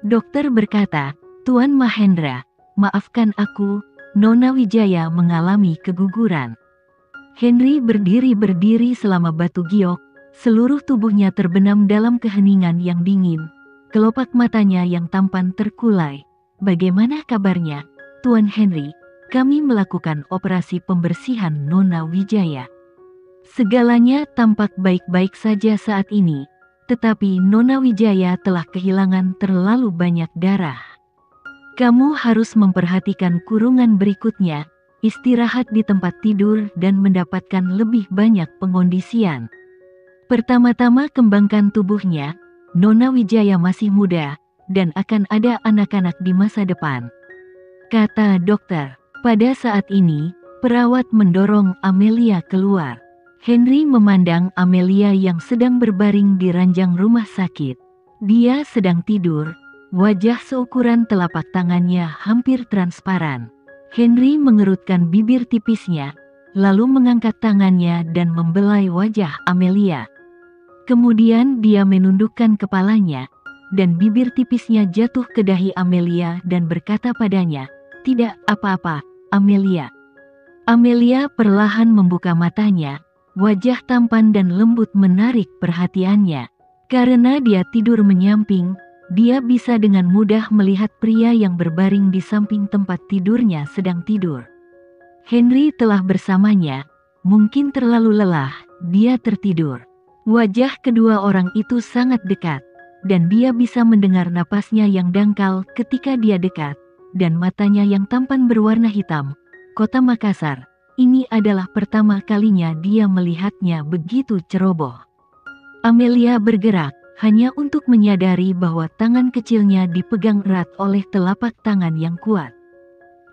Dokter berkata, "Tuan Mahendra, maafkan aku, Nona Wijaya mengalami keguguran." Henry berdiri selama batu giok, seluruh tubuhnya terbenam dalam keheningan yang dingin. Kelopak matanya yang tampan terkulai. "Bagaimana kabarnya, Tuan Henry? Kami melakukan operasi pembersihan Nona Wijaya. Segalanya tampak baik-baik saja saat ini, tetapi Nona Wijaya telah kehilangan terlalu banyak darah. Kamu harus memperhatikan kurungan berikutnya, istirahat di tempat tidur dan mendapatkan lebih banyak pengondisian. Pertama-tama kembangkan tubuhnya, Nona Wijaya masih muda, dan akan ada anak-anak di masa depan," kata dokter. Pada saat ini, perawat mendorong Amelia keluar. Henry memandang Amelia yang sedang berbaring di ranjang rumah sakit. Dia sedang tidur, wajah seukuran telapak tangannya hampir transparan. Henry mengerutkan bibir tipisnya, lalu mengangkat tangannya dan membelai wajah Amelia. Kemudian dia menundukkan kepalanya, dan bibir tipisnya jatuh ke dahi Amelia dan berkata padanya, "Tidak apa-apa, Amelia." Amelia perlahan membuka matanya, wajah tampan dan lembut menarik perhatiannya. Karena dia tidur menyamping, dia bisa dengan mudah melihat pria yang berbaring di samping tempat tidurnya sedang tidur. Henry telah bersamanya, mungkin terlalu lelah, dia tertidur. Wajah kedua orang itu sangat dekat, dan dia bisa mendengar napasnya yang dangkal ketika dia dekat, dan matanya yang tampan berwarna hitam. Kota Makassar, ini adalah pertama kalinya dia melihatnya begitu ceroboh. Amelia bergerak, hanya untuk menyadari bahwa tangan kecilnya dipegang erat oleh telapak tangan yang kuat.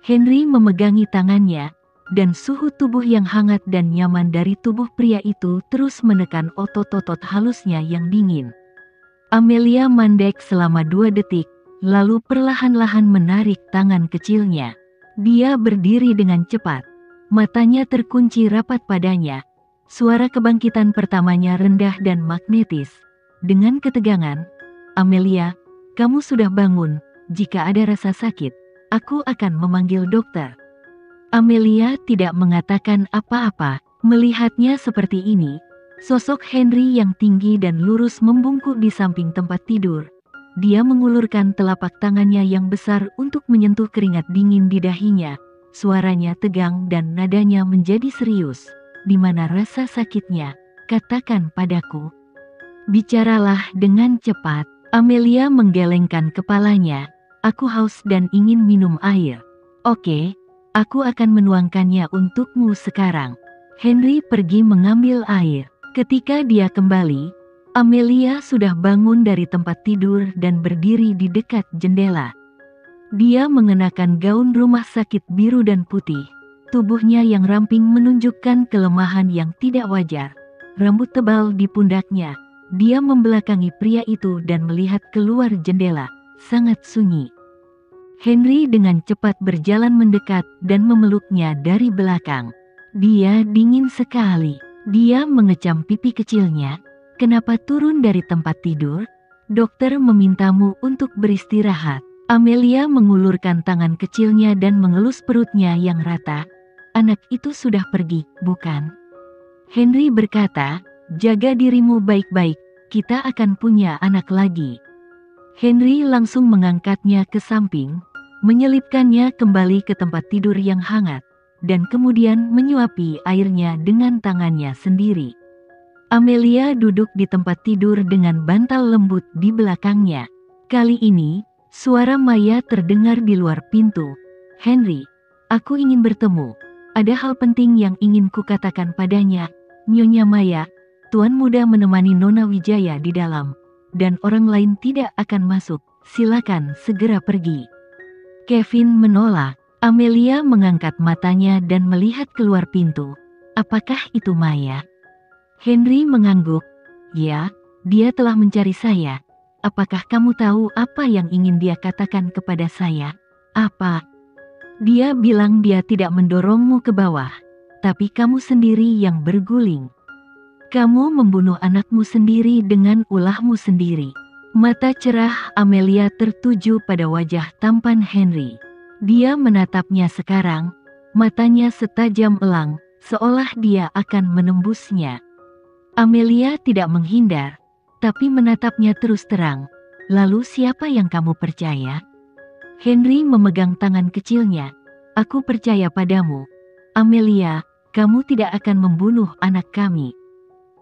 Henry memegangi tangannya, dan suhu tubuh yang hangat dan nyaman dari tubuh pria itu terus menekan otot-otot halusnya yang dingin. Amelia mandek selama 2 detik, lalu perlahan-lahan menarik tangan kecilnya. Dia berdiri dengan cepat. Matanya terkunci rapat padanya. Suara kebangkitan pertamanya rendah dan magnetis. Dengan ketegangan, "Amelia, kamu sudah bangun. Jika ada rasa sakit, aku akan memanggil dokter." Amelia tidak mengatakan apa-apa. Melihatnya seperti ini, sosok Henry yang tinggi dan lurus membungkuk di samping tempat tidur. Dia mengulurkan telapak tangannya yang besar untuk menyentuh keringat dingin di dahinya. Suaranya tegang dan nadanya menjadi serius. "Di mana rasa sakitnya? Katakan padaku." "Bicaralah dengan cepat." Amelia menggelengkan kepalanya. "Aku haus dan ingin minum air." "Oke, aku akan menuangkannya untukmu sekarang." Henry pergi mengambil air. Ketika dia kembali, Amelia sudah bangun dari tempat tidur dan berdiri di dekat jendela. Dia mengenakan gaun rumah sakit biru dan putih. Tubuhnya yang ramping menunjukkan kelemahan yang tidak wajar. Rambut tebal di pundaknya. Dia membelakangi pria itu dan melihat keluar jendela. Sangat sunyi. Henry dengan cepat berjalan mendekat dan memeluknya dari belakang. Dia dingin sekali. Dia mengecam pipi kecilnya. "Kenapa turun dari tempat tidur? Dokter memintamu untuk beristirahat." Amelia mengulurkan tangan kecilnya dan mengelus perutnya yang rata. "Anak itu sudah pergi, bukan?" Henry berkata, "Jaga dirimu baik-baik, kita akan punya anak lagi." Henry langsung mengangkatnya ke samping, menyelipkannya kembali ke tempat tidur yang hangat, dan kemudian menyuapi airnya dengan tangannya sendiri. Amelia duduk di tempat tidur dengan bantal lembut di belakangnya. Kali ini, suara Maya terdengar di luar pintu. "Henry, aku ingin bertemu. Ada hal penting yang ingin kukatakan padanya." "Nyonya Maya, Tuan muda menemani Nona Wijaya di dalam, dan orang lain tidak akan masuk. Silakan segera pergi." Kevin menolak. Amelia mengangkat matanya dan melihat keluar pintu. "Apakah itu Maya?" Henry mengangguk. "Ya, dia telah mencari saya. Apakah kamu tahu apa yang ingin dia katakan kepada saya?" "Apa?" "Dia bilang dia tidak mendorongmu ke bawah, tapi kamu sendiri yang berguling. Kamu membunuh anakmu sendiri dengan ulahmu sendiri." Mata cerah Amelia tertuju pada wajah tampan Henry. Dia menatapnya sekarang, matanya setajam elang, seolah dia akan menembusnya. Amelia tidak menghindar, tapi menatapnya terus terang. Lalu siapa yang kamu percaya? Henry memegang tangan kecilnya. Aku percaya padamu. Amelia, kamu tidak akan membunuh anak kami.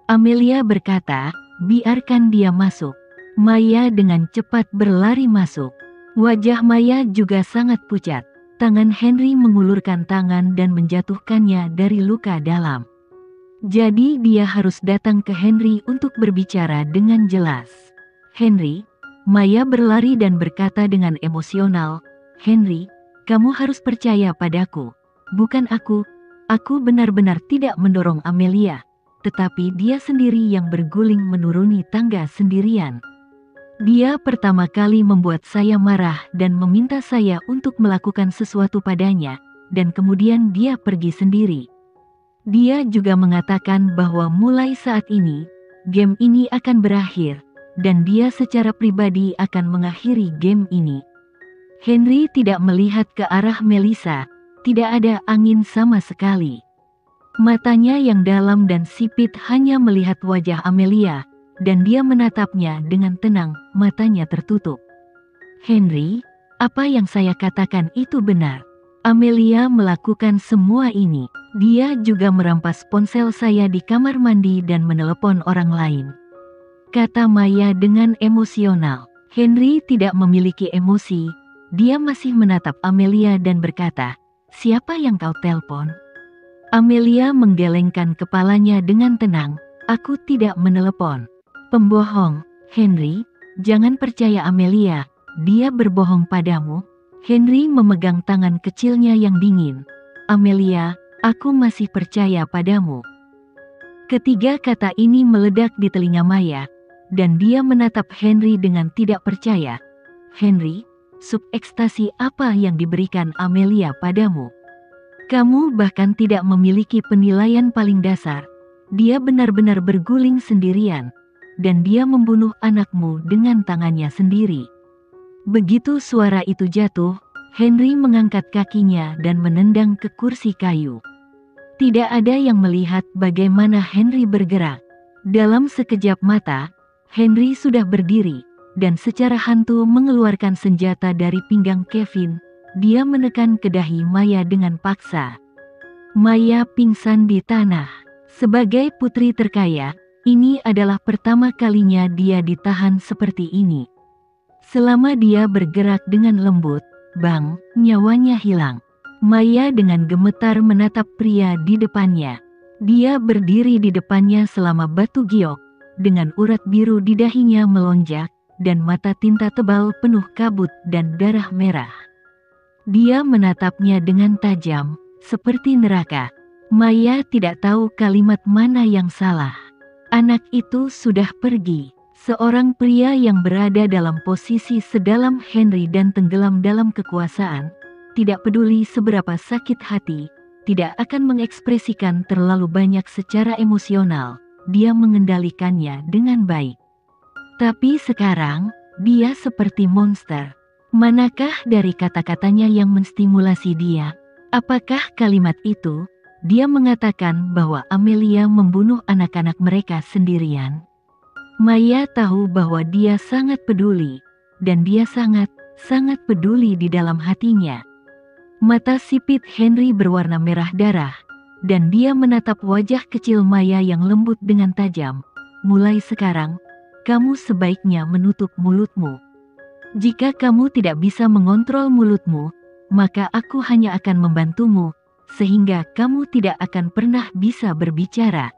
Amelia berkata, biarkan dia masuk. Maya dengan cepat berlari masuk. Wajah Maya juga sangat pucat. Tangan Henry mengulurkan tangan dan menjatuhkannya dari luka dalam. Jadi dia harus datang ke Henry untuk berbicara dengan jelas. Henry, Maya berlari dan berkata dengan emosional, Henry, kamu harus percaya padaku. Bukan aku. Aku benar-benar tidak mendorong Amelia. Tetapi dia sendiri yang berguling menuruni tangga sendirian. Dia pertama kali membuat saya marah dan meminta saya untuk melakukan sesuatu padanya, dan kemudian dia pergi sendiri. Dia juga mengatakan bahwa mulai saat ini, game ini akan berakhir, dan dia secara pribadi akan mengakhiri game ini. Henry tidak melihat ke arah Melissa, tidak ada angin sama sekali. Matanya yang dalam dan sipit hanya melihat wajah Amelia, dan dia menatapnya dengan tenang, matanya tertutup. Henry, apa yang saya katakan itu benar. Amelia melakukan semua ini. Dia juga merampas ponsel saya di kamar mandi dan menelepon orang lain. Kata Maya dengan emosional. Henry tidak memiliki emosi. Dia masih menatap Amelia dan berkata, siapa yang kau telpon? Amelia menggelengkan kepalanya dengan tenang. Aku tidak menelepon. Pembohong, Henry, jangan percaya Amelia, dia berbohong padamu. Henry memegang tangan kecilnya yang dingin. Amelia, aku masih percaya padamu. Ketiga kata ini meledak di telinga Maya, dan dia menatap Henry dengan tidak percaya. Henry, sub ekstasi apa yang diberikan Amelia padamu? Kamu bahkan tidak memiliki penilaian paling dasar. Dia benar-benar berguling sendirian. Dan dia membunuh anakmu dengan tangannya sendiri. Begitu suara itu jatuh, Henry mengangkat kakinya dan menendang ke kursi kayu. Tidak ada yang melihat bagaimana Henry bergerak. Dalam sekejap mata, Henry sudah berdiri, dan secara hantu mengeluarkan senjata dari pinggang Kevin. Dia menekan ke dahi Maya dengan paksa. Maya pingsan di tanah. Sebagai putri terkaya, ini adalah pertama kalinya dia ditahan seperti ini. Selama dia bergerak dengan lembut, bang, nyawanya hilang. Maya dengan gemetar menatap pria di depannya. Dia berdiri di depannya selama batu giok, dengan urat biru di dahinya melonjak, dan mata tinta tebal penuh kabut dan darah merah. Dia menatapnya dengan tajam, seperti neraka. Maya tidak tahu kalimat mana yang salah. Anak itu sudah pergi. Seorang pria yang berada dalam posisi sedalam Henry dan tenggelam dalam kekuasaan, tidak peduli seberapa sakit hati, tidak akan mengekspresikan terlalu banyak secara emosional. Dia mengendalikannya dengan baik. Tapi sekarang, dia seperti monster. Manakah dari kata-katanya yang menstimulasi dia? Apakah kalimat itu? Dia mengatakan bahwa Amelia membunuh anak-anak mereka sendirian. Maya tahu bahwa dia sangat peduli, dan dia sangat peduli di dalam hatinya. Mata sipit Henry berwarna merah darah, dan dia menatap wajah kecil Maya yang lembut dengan tajam. Mulai sekarang, kamu sebaiknya menutup mulutmu. Jika kamu tidak bisa mengontrol mulutmu, maka aku hanya akan membantumu, sehingga kamu tidak akan pernah bisa berbicara.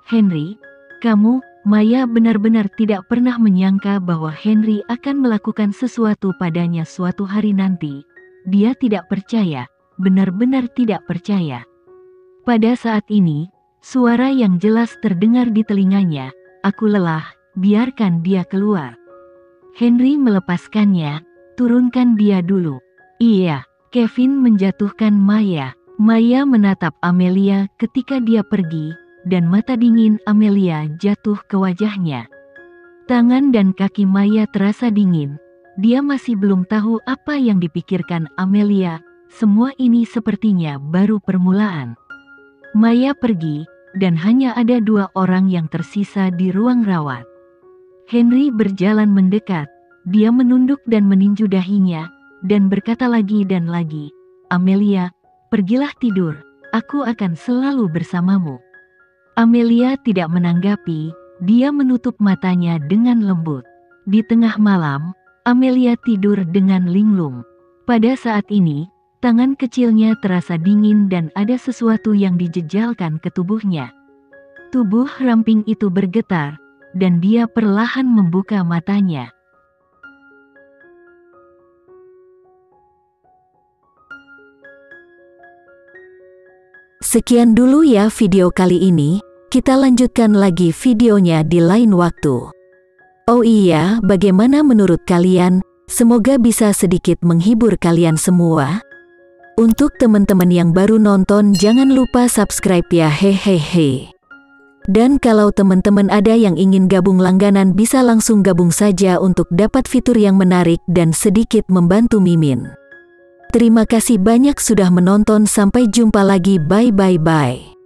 Henry, kamu, Maya benar-benar tidak pernah menyangka bahwa Henry akan melakukan sesuatu padanya suatu hari nanti. Dia tidak percaya, benar-benar tidak percaya. Pada saat ini, suara yang jelas terdengar di telinganya, aku lelah, biarkan dia keluar. Henry melepaskannya, turunkan dia dulu. Iya, Kevin menjatuhkan Maya. Maya menatap Amelia ketika dia pergi, dan mata dingin Amelia jatuh ke wajahnya. Tangan dan kaki Maya terasa dingin. Dia masih belum tahu apa yang dipikirkan Amelia. Semua ini sepertinya baru permulaan. Maya pergi, dan hanya ada 2 orang yang tersisa di ruang rawat. Henry berjalan mendekat. Dia menunduk dan meninju dahinya, dan berkata lagi dan lagi, "Amelia, pergilah tidur. Aku akan selalu bersamamu." Amelia tidak menanggapi. Dia menutup matanya dengan lembut. Di tengah malam, Amelia tidur dengan linglung. Pada saat ini, tangan kecilnya terasa dingin dan ada sesuatu yang dijejalkan ke tubuhnya. Tubuh ramping itu bergetar, dan dia perlahan membuka matanya. Sekian dulu ya video kali ini. Kita lanjutkan lagi videonya di lain waktu. Oh iya, bagaimana menurut kalian? Semoga bisa sedikit menghibur kalian semua. Untuk teman-teman yang baru nonton, jangan lupa subscribe ya, hehehe. Dan kalau teman-teman ada yang ingin gabung langganan, bisa langsung gabung saja untuk dapat fitur yang menarik dan sedikit membantu Mimin. Terima kasih banyak sudah menonton, sampai jumpa lagi, bye bye bye.